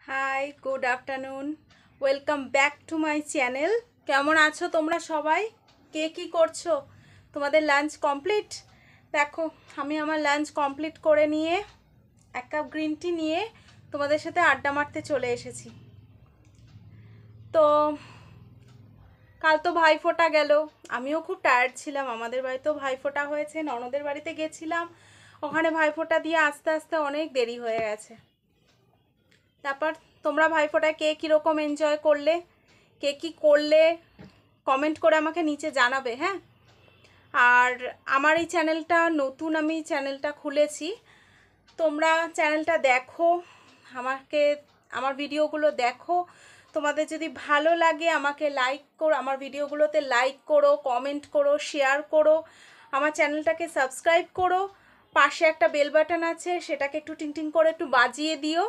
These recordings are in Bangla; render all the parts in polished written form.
High, good afternoon. Welcome back to my channel. কেমন আছো তোমরা সবাই? কে কী করছো? তোমাদের লাঞ্চ কমপ্লিট? দেখো, আমি আমার লাঞ্চ কমপ্লিট করে নিয়ে এক কাপ গ্রিন টি নিয়ে তোমাদের সাথে আড্ডা মারতে চলে এসেছি। তো কাল তো ভাইফোঁটা গেল, আমিও খুব টায়ার্ড ছিলাম। আমাদের বাড়িতেও ভাইফোঁটা হয়েছে, ননদের বাড়িতে গেছিলাম, ওখানে ভাইফোঁটা দিয়ে আস্তে আস্তে অনেক দেরি হয়ে গেছে। তারপর তোমরা ভাইফোঁটায় কে কীরকম এনজয় করলে, কে কী করলে কমেন্ট করে আমাকে নিচে জানাবে। হ্যাঁ, আর আমার এই চ্যানেলটা নতুন, আমি চ্যানেলটা খুলেছি, তোমরা চ্যানেলটা দেখো, আমাকে আমার ভিডিওগুলো দেখো। তোমাদের যদি ভালো লাগে আমাকে লাইক করো, আমার ভিডিওগুলোতে লাইক করো, কমেন্ট করো, শেয়ার করো, আমার চ্যানেলটাকে সাবস্ক্রাইব করো। পাশে একটা বেল বাটন আছে, সেটাকে একটু টিং টিং করে একটু বাজিয়ে দিও।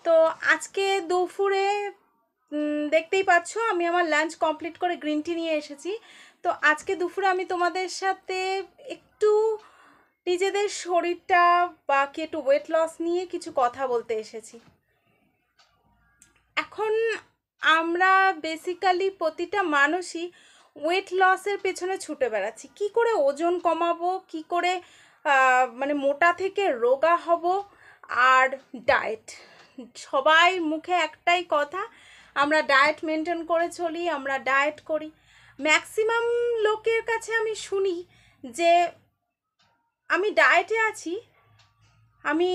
তো আজকে দুপুরে দেখতেই পাচ্ছ আমি আমার লাঞ্চ কমপ্লিট করে গ্রিন টি নিয়ে এসেছি। তো আজকে দুপুরে আমি তোমাদের সাথে একটু নিজেদের শরীরটা বা কি একটু ওয়েট লস নিয়ে কিছু কথা বলতে এসেছি। এখন আমরা বেসিক্যালি প্রতিটা মানুষই ওয়েট লসের পেছনে ছুটে বেড়াচ্ছি, কি করে ওজন কমাবো, কি করে মানে মোটা থেকে রোগা হব। আর ডায়েট, সবাই মুখে একটাই কথা, আমরা ডায়েট মেনটেন করে চলি, আমরা ডায়েট করি। ম্যাক্সিমাম লোকের কাছে আমি শুনি যে আমি ডায়েটে আছি, আমি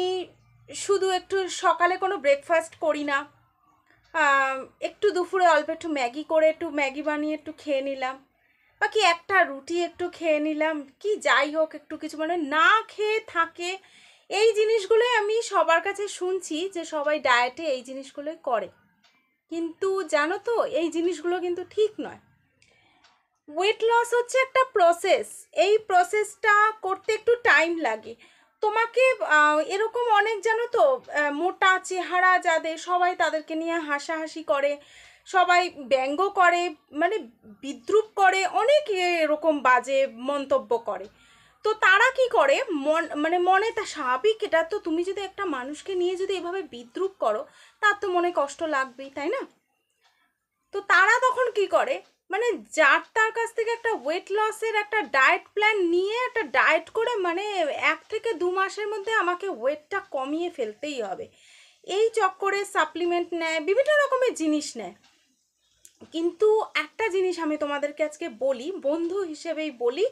শুধু একটু সকালে কোনো ব্রেকফাস্ট করি না, একটু দুপুরে অল্প একটু ম্যাগি করে একটু ম্যাগি বানিয়ে একটু খেয়ে নিলাম, বা কি একটা রুটি একটু খেয়ে নিলাম, কি যাই হোক একটু কিছু মানে না খেয়ে থাকে। এই জিনিসগুলোই আমি সবার কাছে শুনছি যে সবাই ডায়েটে এই জিনিসগুলোই করে, কিন্তু জানো তো এই জিনিসগুলো কিন্তু ঠিক নয়। ওয়েট লস হচ্ছে একটা প্রসেস, এই প্রসেসটা করতে একটু টাইম লাগে। তোমাকে এরকম অনেক জানো তো মোটা চেহারা যাদের, সবাই তাদেরকে নিয়ে হাসাহাসি করে, সবাই ব্যঙ্গ করে, মানে বিদ্রূপ করে, অনেক এরকম বাজে মন্তব্য করে। তো তারা কি করে, মনে তা স্বাভাবিক, এটা তো তুমি যদি একটা মানুষকে নিয়ে যদি এভাবে বিদ্রূপ করো তার তো মনে কষ্ট লাগবেই, তাই না? তো তারা তখন কি করে, মানে যার তার কাছ থেকে একটা ওয়েট লসের একটা ডায়েট প্ল্যান নিয়ে একটা ডায়েট করে, মানে 1 থেকে 2 মাসের মধ্যে আমাকে ওয়েটটা কমিয়ে ফেলতেই হবে, এই চক্করে সাপ্লিমেন্ট নেয়, বিভিন্ন রকমের জিনিস নেয়। কিন্তু একটা জিনিস আমি তোমাদেরকে আজকে বলি, বন্ধু হিসেবেই বলি,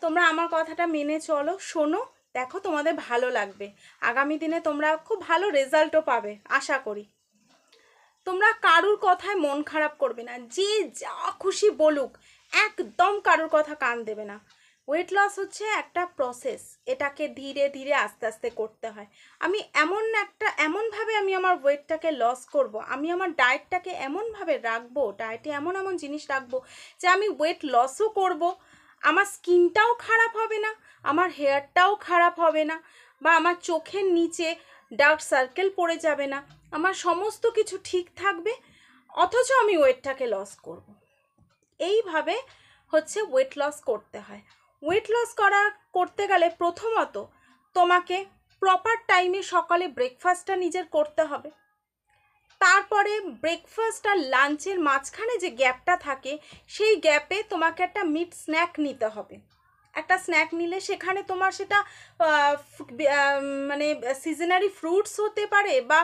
তোমরা আমার কথাটা মেনে চলো, শোনো, দেখো তোমাদের ভালো লাগবে, আগামী দিনে তোমরা খুব ভালো রেজাল্টও পাবে আশা করি। তোমরা কারুর কথায় মন খারাপ করবে না, যে যা খুশি বলুক, একদম কারুর কথা কান দেবে না। ওয়েট লস হচ্ছে একটা প্রসেস, এটাকে ধীরে ধীরে আস্তে আস্তে করতে হয়। আমি এমনভাবে আমি আমার ওয়েটটাকে লস করব, আমি আমার ডায়েটটাকে এমনভাবে রাখবো, ডায়েটে এমন এমন জিনিস রাখবো যে আমি ওয়েট লসও করব, আমার স্কিনটাও খারাপ হবে না, আমার হেয়ারটাও খারাপ হবে না, বা আমার চোখের নিচে ডার্ক সার্কেল পড়ে যাবে না, আমার সমস্ত কিছু ঠিক থাকবে, অথচ আমি ওয়েটটাকে লস করব। এইভাবে হচ্ছে ওয়েট লস করতে হয়। ওয়েট লস করতে গেলে প্রথমত তোমাকে প্রপার টাইমে সকালে ব্রেকফাস্টটা নিজের করতে হবে। তারপরে ব্রেকফাস্ট আর লাঞ্চের মাঝখানে যে গ্যাপটা থাকে, সেই গ্যাপে তোমাকে একটা মিড স্ন্যাক নিতে হবে। একটা স্ন্যাক নিলে সেখানে তোমার সেটা মানে সিজনারি ফ্রুটস হতে পারে, বা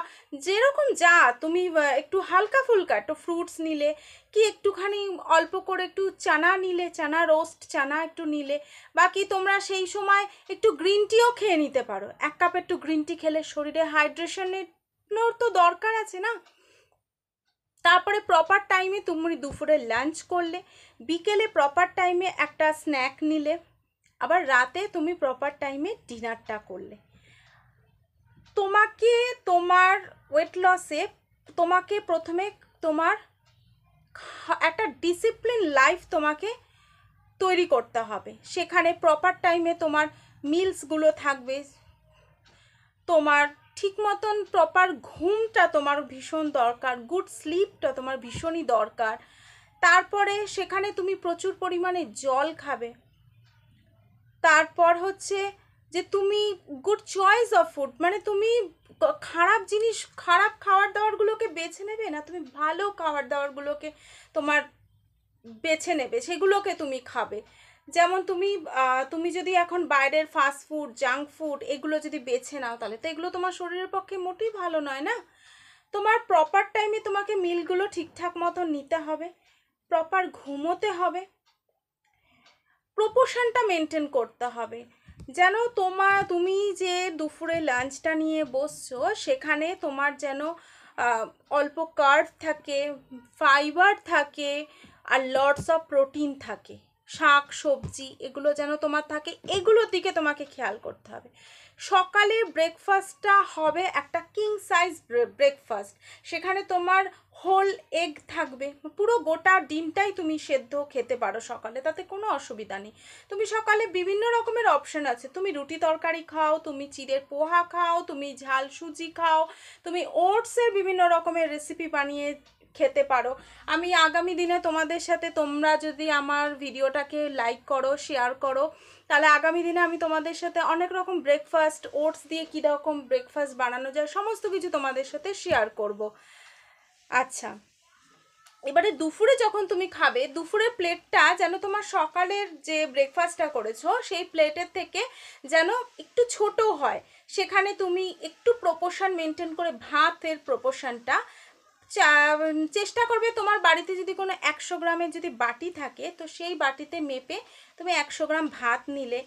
যেরকম যা তুমি একটু হালকা ফুলকা একটু ফ্রুটস নিলে, কি একটুখানি অল্প করে একটু চানা নিলে, চানা রোস্ট চানা একটু নিলে, বা কি তোমরা সেই সময় একটু গ্রিন টিও খেয়ে নিতে পারো। 1 কাপ একটু গ্রিন টি খেলে শরীরে হাইড্রেশনের তো দরকার আছে না। তারপরে প্রপার টাইমে তুমি দুপুরে লাঞ্চ করলে, বিকেলে প্রপার টাইমে একটা স্ন্যাক নিলে, আবার রাতে তুমি প্রপার টাইমে ডিনারটা করলে। তোমাকে তোমার ওয়েট লসে তোমাকে প্রথমে তোমার একটা ডিসিপ্লিন লাইফ তোমাকে তৈরি করতে হবে। সেখানে প্রপার টাইমে তোমার মিলসগুলো থাকবে, তোমার ঠিক মতন প্রপার ঘুমটা তোমার ভীষণ দরকার, গুড স্লিপটা তোমার ভীষণই দরকার। তারপরে সেখানে তুমি প্রচুর পরিমাণে জল খাবে। তারপর হচ্ছে যে তুমি গুড চয়েস অফ ফুড, মানে তুমি খারাপ জিনিস, খারাপ খাবার দাবারগুলোকে বেছে নেবে না, তুমি ভালো খাবার দাবারগুলোকে তোমার বেছে নেবে, সেগুলোকে তুমি খাবে। যেমন তুমি তুমি যদি এখন বাইরের ফাস্ট ফুড, জাঙ্ক ফুড এগুলো যদি বেছে নাও, তাহলে তো এগুলো তোমার শরীরের পক্ষে মোটেই ভালো নয় না। তোমার প্রপার টাইমে তোমাকে মিলগুলো ঠিকঠাক মতো নিতে হবে, প্রপার ঘুমোতে হবে, প্রপোর্শনটা মেনটেন করতে হবে। যেন তুমি যে দুপুরে লাঞ্চটা নিয়ে বসছো, সেখানে তোমার যেন অল্প কার্ব থাকে, ফাইবার থাকে, আর লটস অফ প্রোটিন থাকে, শাক সবজি এগুলো যেন তোমার থাকে, এগুলোর দিকে তোমাকে খেয়াল করতে হবে। সকালে ব্রেকফাস্টটা হবে একটা কিং সাইজ ব্রেকফাস্ট, সেখানে তোমার হোল এগ থাকবে, পুরো গোটা ডিমটাই তুমি সেদ্ধ খেতে পারো সকালে, তাতে কোনো অসুবিধা নেই। তুমি সকালে বিভিন্ন রকমের অপশন আছে, তুমি রুটি তরকারি খাও, তুমি চিড়ের পোহা খাও, তুমি ঝাল সুজি খাও, তুমি ওটসের বিভিন্ন রকমের রেসিপি বানিয়ে খেতে পারো। আমি আগামী দিনে তোমাদের সাথে, তোমরা যদি আমার ভিডিওটাকে লাইক করো, শেয়ার করো, তাহলে আগামী দিনে আমি তোমাদের সাথে অনেক রকম ব্রেকফাস্ট, ওটস দিয়ে কীরকম ব্রেকফাস্ট বানানো যায় সমস্ত কিছু তোমাদের সাথে শেয়ার করব। আচ্ছা, এবারে দুপুরে যখন তুমি খাবে, দুপুরের প্লেটটা যেন তোমার সকালের যে ব্রেকফাস্টটা করেছো সেই প্লেটের থেকে যেন একটু ছোট হয়, সেখানে তুমি একটু প্রপোর্শন মেনটেন করে ভাতের প্রপোর্শনটা চেষ্টা করবে। তোমার বাড়িতে যদি কোনো 100 গ্রামের যদি বাটি থাকে, তো সেই বাটিতে মেপে তুমি 100 গ্রাম ভাত নিলে,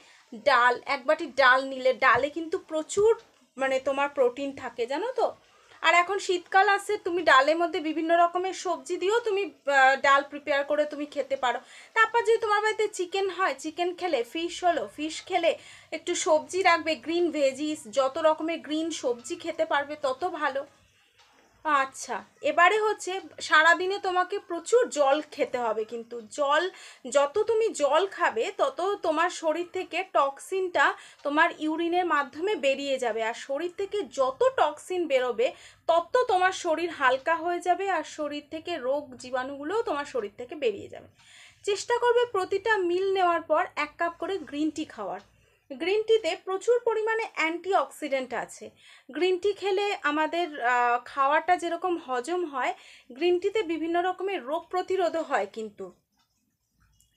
ডাল 1 বাটি ডাল নিলে, ডালে কিন্তু প্রচুর মানে তোমার প্রোটিন থাকে জানো তো। আর এখন শীতকাল আসছে, তুমি ডালের মধ্যে বিভিন্ন রকমের সবজি দিয়েও তুমি ডাল প্রিপেয়ার করে তুমি খেতে পারো। তারপর যদি তোমার বাড়িতে চিকেন হয়, চিকেন খেলে, ফিশ হলো, ফিশ খেলে, একটু সবজি রাখবে, গ্রিন ভেজিস, যত রকমের গ্রিন সবজি খেতে পারবে তত ভালো। আচ্ছা, এবারে হচ্ছে সারাদিনে তোমাকে প্রচুর জল খেতে হবে, কিন্তু জল, যত তুমি জল খাবে তত তোমার শরীর থেকে টক্সিনটা তোমার ইউরিনের মাধ্যমে বেরিয়ে যাবে, আর শরীর থেকে যত টক্সিন বেরোবে তত তোমার শরীর হালকা হয়ে যাবে, আর শরীর থেকে রোগ জীবাণুগুলোও তোমার শরীর থেকে বেরিয়ে যাবে। চেষ্টা করবে প্রতিটা মিল নেওয়ার পর 1 কাপ করে গ্রিন টি খাওয়ার। গ্রিন টিতে প্রচুর পরিমাণে অ্যান্টিঅক্সিডেন্ট আছে। গ্রিন টি খেলে আমাদের খাওয়াটা যেরকম হজম হয়, গ্রিন টিতে বিভিন্ন রকমের রোগ প্রতিরোধও হয় কিন্তু।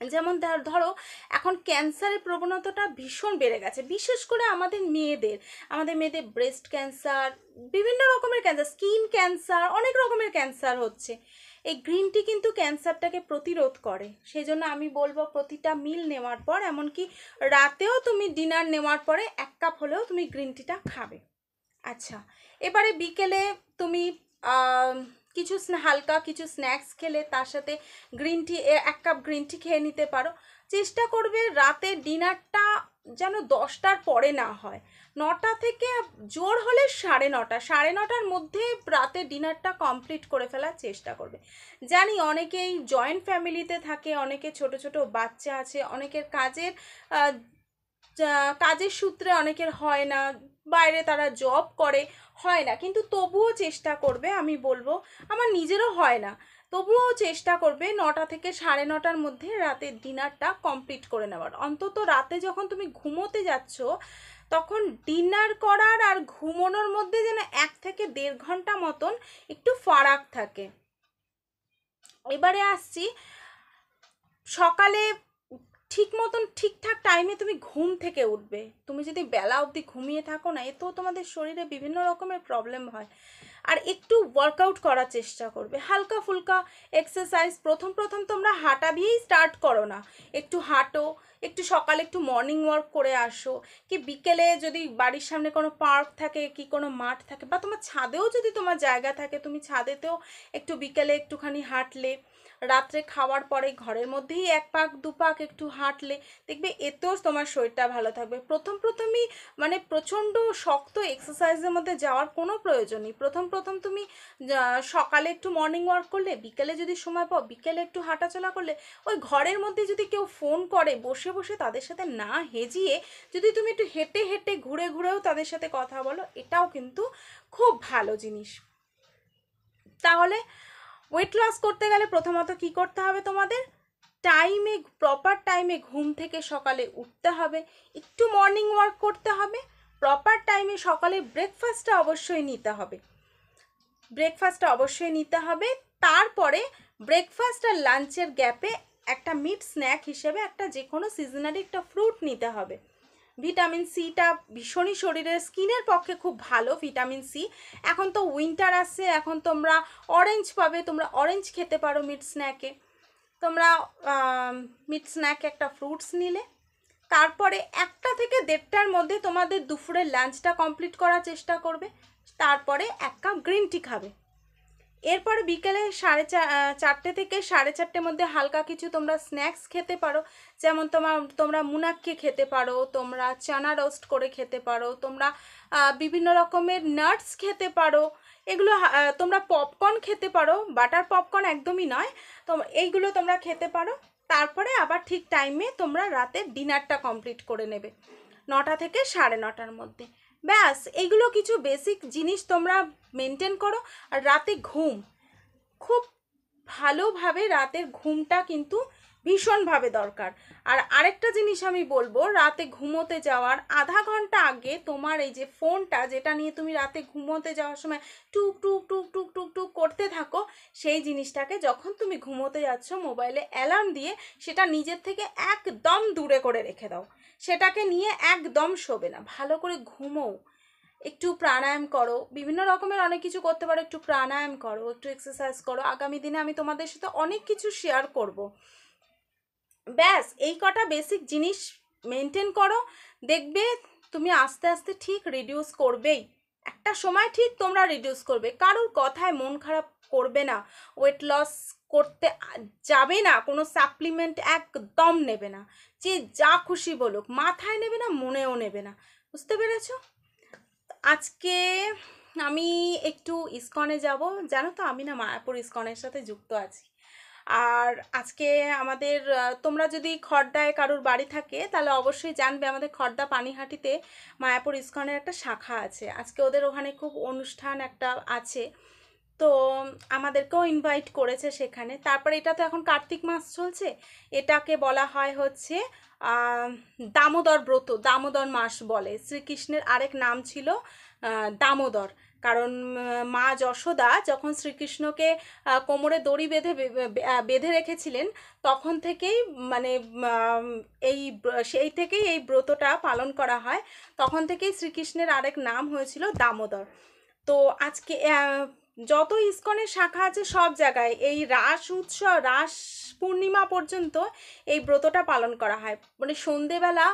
যেমন ধরো এখন ক্যান্সারের প্রবণতাটা ভীষণ বেড়ে গেছে, বিশেষ করে আমাদের মেয়েদের ব্রেস্ট ক্যান্সার, বিভিন্ন রকমের ক্যান্সার, স্কিন ক্যান্সার, অনেক রকমের ক্যান্সার হচ্ছে। এই গ্রিন টি কিন্তু ক্যান্সারটাকে প্রতিরোধ করে, সেই জন্য আমি বলবো প্রতিটা মিল নেওয়ার পর, এমনকি রাতেও তুমি ডিনার নেওয়ার পরে 1 কাপ হলেও তুমি গ্রিন টিটা খাবে। আচ্ছা, এবারে বিকেলে তুমি কিছু হালকা কিছু স্ন্যাক্স খেলে, তার সাথে green tea, 1 cup green tea খেয়ে নিতে পারো। চেষ্টা করবে রাতের ডিনারটা যেন 10টার পরে না হয়, 9টা থেকে জোর হলে 9:30, 9:30টার মধ্যে রাতের ডিনারটা কমপ্লিট করে ফেলার চেষ্টা করবে। জানি অনেকেই জয়েন্ট ফ্যামিলিতে থাকে, অনেকে ছোট ছোট বাচ্চা আছে, অনেকের কাজের সূত্রে অনেকের হয় না, বাইরে তারা জব করে, হয় না, কিন্তু তবুও চেষ্টা করবে, আমি বলবো আমার নিজেরও হয় না, তবুও চেষ্টা করবে 9টা থেকে 9:30টার মধ্যে রাতের ডিনারটা কমপ্লিট করে নেওয়ার। অন্তত রাতে যখন তুমি ঘুমোতে যাচ্ছ, তখন ডিনার করার আর ঘুমোনোর মধ্যে যেন 1 থেকে 1.5 ঘন্টা মতন একটু ফারাক থাকে। এবারে আসছি, সকালে ঠিক মতন ঠিকঠাক টাইমে তুমি ঘুম থেকে উঠবে। তুমি যদি বেলা অবধি ঘুমিয়ে থাকো না, এতেও তোমাদের শরীরে বিভিন্ন রকমের প্রবলেম হয়। আর একটু ওয়ার্কআউট করার চেষ্টা করবে, হালকা ফুলকা এক্সারসাইজ। প্রথম তোমরা হাঁটা দিয়েই স্টার্ট করো না, একটু হাঁটো, একটু সকালে একটু মর্নিং ওয়াক করে আসো, কি বিকেলে যদি বাড়ির সামনে কোনো পার্ক থাকে, কি কোনো মাঠ থাকে, বা তোমার ছাদেও যদি তোমার জায়গা থাকে, তুমি ছাদেতেও একটু বিকেলে একটুখানি হাঁটলে, রাত্রে খাওয়ার পরে ঘরের মধ্যেই 1 পাক 2 পাক একটু হাঁটলে, দেখবে এতেও তোমার শরীরটা ভালো থাকবে। প্রথমই মানে প্রচণ্ড শক্ত এক্সারসাইজের মধ্যে যাওয়ার কোনো প্রয়োজন নেই। প্রথম তুমি সকালে একটু মর্নিং ওয়াক করলে, বিকেলে যদি সময় পাও বিকেলে একটু হাঁটাচলা করলে, ওই ঘরের মধ্যে যদি কেউ ফোন করে বসে বসে তাদের সাথে না হেজিয়ে যদি তুমি একটু হেঁটে হেঁটে ঘুরে ঘুরেও তাদের সাথে কথা বলো, এটাও কিন্তু খুব ভালো জিনিস। তাহলে ওয়েট লস করতে গেলে প্রথমত কি করতে হবে তোমাদের, প্রপার টাইমে ঘুম থেকে সকালে উঠতে হবে, একটু মর্নিং ওয়াক করতে হবে, প্রপার টাইমে সকালে ব্রেকফাস্টটা অবশ্যই নিতে হবে। তারপরে ব্রেকফাস্ট আর লাঞ্চের গ্যাপে একটা মিড স্ন্যাক হিসেবে একটা যে কোনো সিজনারি একটা ফ্রুট নিতে হবে। ভিটামিন সিটা ভীষণই শরীরের স্কিনের পক্ষে খুব ভালো ভিটামিন সি। এখন তো উইন্টার আসছে, এখন তোমরা অরেঞ্জ পাবে, তোমরা অরেঞ্জ খেতে পারো মিড স্ন্যাকে। তোমরা মিড স্ন্যাকে একটা ফ্রুটস নিলে, তারপরে 1টা থেকে 1:30টার মধ্যে তোমাদের দুপুরের লাঞ্চটা কমপ্লিট করার চেষ্টা করবে। তারপরে 1 কাপ গ্রিন টি খাবে। এরপরে বিকেলে 4:30 থেকে 4:30টার মধ্যে হালকা কিছু তোমরা স্ন্যাক্স খেতে পারো, যেমন তোমরা মুনাক্কি খেতে পারো, তোমরা চানা রোস্ট করে খেতে পারো, তোমরা বিভিন্ন রকমের নাটস খেতে পারো, এগুলো তোমরা পপকর্ন খেতে পারো, বাটার পপকর্ন একদমই নয়, এইগুলো তোমরা খেতে পারো। তারপরে আবার ঠিক টাইমে তোমরা রাতের ডিনারটা কমপ্লিট করে নেবে 9টা থেকে 9:30টার মধ্যে। ব্যাস, এইগুলো কিছু বেসিক জিনিস তোমরা মেনটেন করো। আর রাতে ঘুম, খুব ভালোভাবে রাতের ঘুমটা কিন্তু ভীষণভাবে দরকার। আর আরেকটা জিনিস আমি বলবো, রাতে ঘুমোতে যাওয়ার আধা ঘন্টা আগে তোমার এই যে ফোনটা, যেটা নিয়ে তুমি রাতে ঘুমোতে যাওয়ার সময় টুক টুক টুক টুক টুক টুক করতে থাকো, সেই জিনিসটাকে যখন তুমি ঘুমোতে যাচ্ছ মোবাইলে অ্যালার্ম দিয়ে সেটা নিজের থেকে একদম দূরে করে রেখে দাও। সেটাকে নিয়ে একদম শোবে না, ভালো করে ঘুমোও। একটু প্রাণায়াম করো, বিভিন্ন রকমের অনেক কিছু করতে পারো, একটু প্রাণায়াম করো, একটু এক্সারসাইজ করো। আগামী দিনে আমি তোমাদের সাথে অনেক কিছু শেয়ার করব। ব্যাস, এই কটা বেসিক জিনিস মেনটেন করো, দেখবে তুমি আস্তে আস্তে ঠিক রিডিউস করবেই। একটা সময় ঠিক তোমরা রিডিউস করবে, কারোর কথায় মন খারাপ করবে না, ওয়েট লস করতে যাবে না, কোনো সাপ্লিমেন্ট একদম নেবে না, যে যা খুশি বলুক মাথায় নেবে না, মনেও নেবে না। বুঝতে পেরেছো? আজকে আমি একটু ইসকনে যাব, জানো তো আমি না মায়াপুর ইসকনের সাথে যুক্ত আছি। আর আজকে আমাদের তোমরা যদি খড়দায় কারোর বাড়ি থাকে তাহলে অবশ্যই জানবে, আমাদের খড়দা পানিহাটিতে মায়াপুর ইসকনের একটা শাখা আছে। আজকে ওদের ওখানে খুব অনুষ্ঠান একটা আছে, তো আমাদেরকেও ইনভাইট করেছে সেখানে। তারপরে এটা তো এখন কার্তিক মাস চলছে, এটাকে বলা হয় হচ্ছে দামোদর ব্রত, দামোদর মাস বলে। শ্রীকৃষ্ণের আরেক নাম ছিল দামোদর, কারণ মা যশোদা যখন শ্রীকৃষ্ণকে কোমরে দড়ি বেঁধে রেখেছিলেন, তখন থেকেই মানে সেই থেকেই এই ব্রতটা পালন করা হয়। তখন থেকেই শ্রীকৃষ্ণের আরেক নাম হয়েছিল দামোদর। তো আজকে যত ইসকনের শাখা আছে সব জায়গায় এই রাস পূর্ণিমা পর্যন্ত এই ব্রতটা পালন করা হয়। মানে সন্ধেবেলা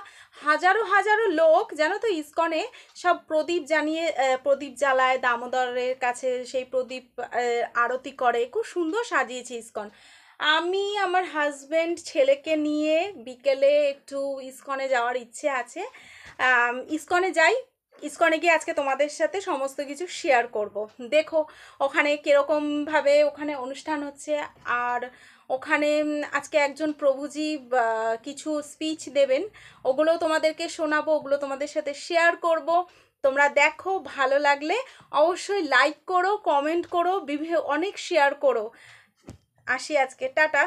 হাজারো হাজারো লোক, জানো তো, ইসকনে সব প্রদীপ জ্বালায় দামোদরের কাছে, সেই প্রদীপ আরতি করে, খুব সুন্দর সাজিয়েছে ইসকন। আমি আমার হাজব্যান্ড ছেলেকে নিয়ে বিকেলে একটু ইসকনে যাওয়ার ইচ্ছে আছে। ইসকনে যাই, ইসকনে গিয়ে আজকে তোমাদের সাথে সমস্ত কিছু শেয়ার করব। দেখো ওখানে কীরকমভাবে ওখানে অনুষ্ঠান হচ্ছে। আর ওখানে আজকে একজন প্রভুজি কিছু স্পিচ দেবেন, ওগুলো তোমাদেরকে শোনাবো, ওগুলো তোমাদের সাথে শেয়ার করব। তোমরা দেখো, ভালো লাগলে অবশ্যই লাইক করো, কমেন্ট করো, অনেক শেয়ার করো। আসি আজকে, টাটা।